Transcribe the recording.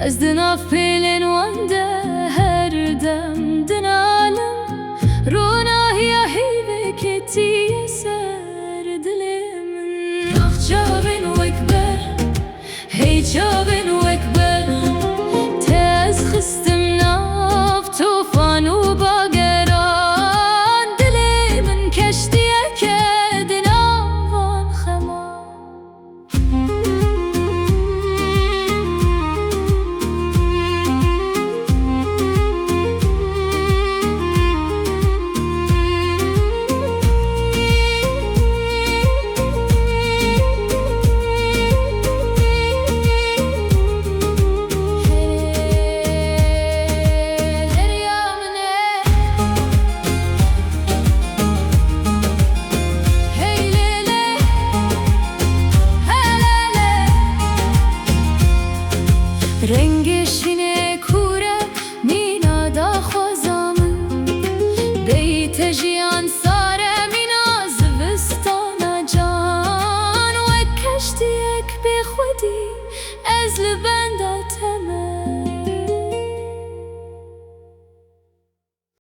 از دنا پیلن وانده هر دم دنالم روناهی هیوه کتی سر دلم نخ جابن و اکبر هی جابن و اکبر تاز خستم ناف توفان و باگران دلی من کشتیه که دناوان خما رنگ شینه کوره مینا دا خوزامن بیت جیان